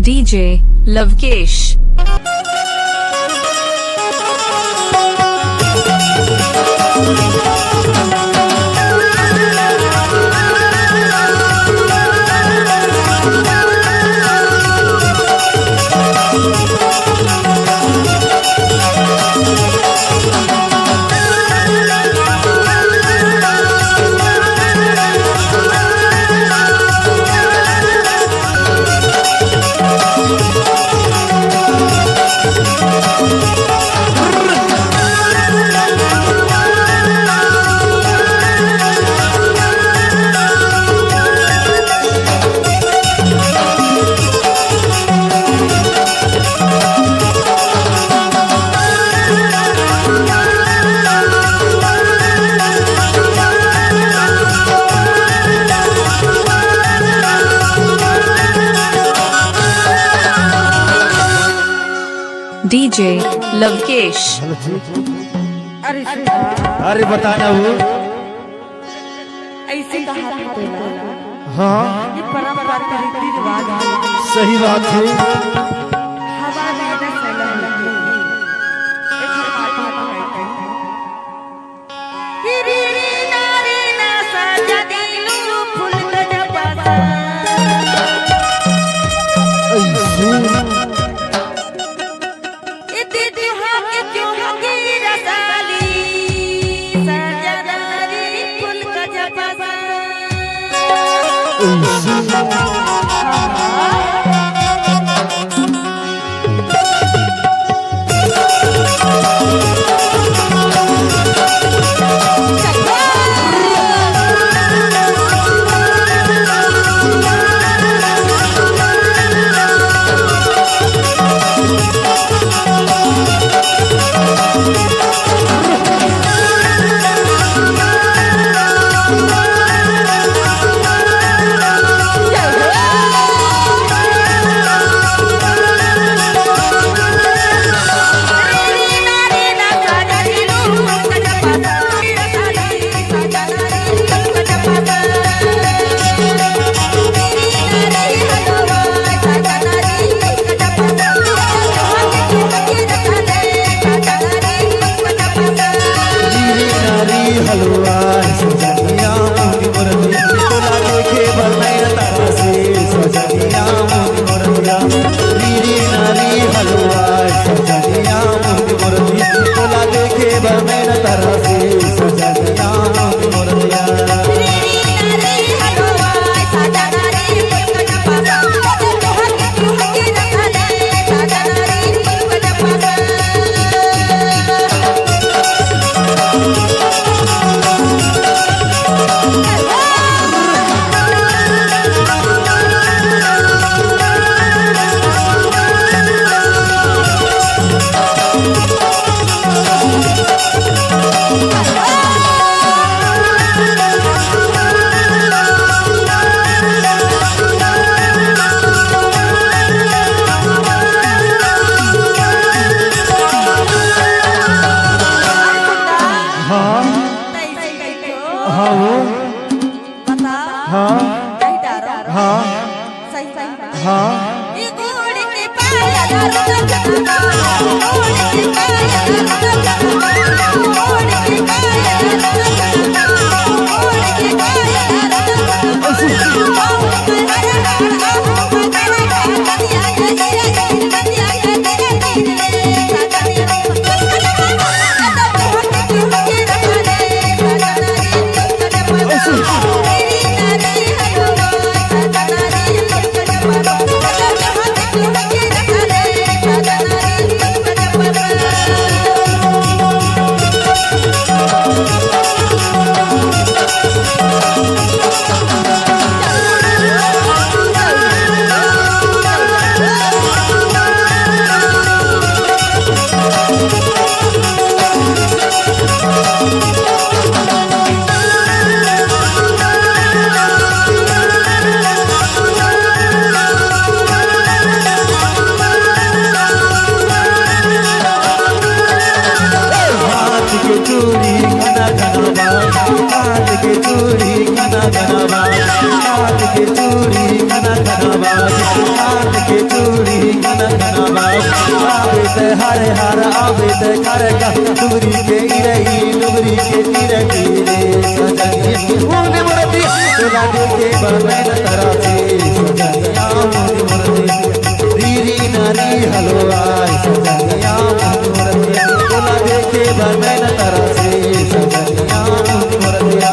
DJ Lavkesh. DJ Lavkesh. अरे बताना वो ऐसे कहा हाँ ये परंपरा का रीति रिवाज है। सही बात है। हवा में न चलने एक गिरी नारी ना सजा दिलू फूल गजबा इति दुहा के क्यों होगी रसाली सजा नारी फूल गजबा हलवा सजनिया मोरी मोरनिया तोला देखे बनैया तारा से सजनिया मोरी मोरनिया रीरी नारी हलवा सजनिया मोरी मोरनिया तोला देखे बनैया तारा से सजनिया मोरी मोरनिया के चूड़ी घना घना बाप आवे ते हरे हर आवे ते कर का डुगरी के रही डुगरी के रही रे सजनी मोने मोरती तोला देखे बनैन तारा से सजनिया मोने मोरती रीरी नारी हलवाई सजनिया मोने मोरती तोला देखे बनैन तारा से सजनिया मोने मोरतिया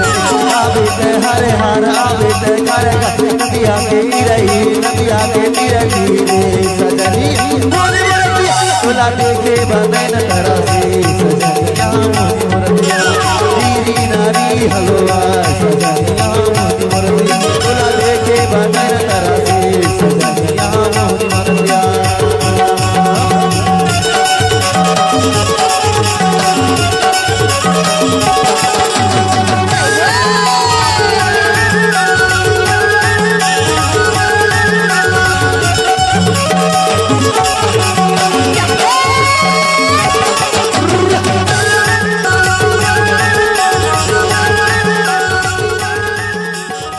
हरे हर आवे ते कर नदिया के रही नदिया के रही रे सजनी मोने मोरतिया तोला देखे बनैन तारा से सजनिया मोने मोरतिया रीरी नारी हलवा सजनिया मोने मोरतिया तोला देखे बनैन तारा से सजनिया मोने मोरतिया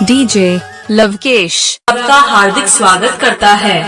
डीजे लवकेश आपका हार्दिक स्वागत करता है।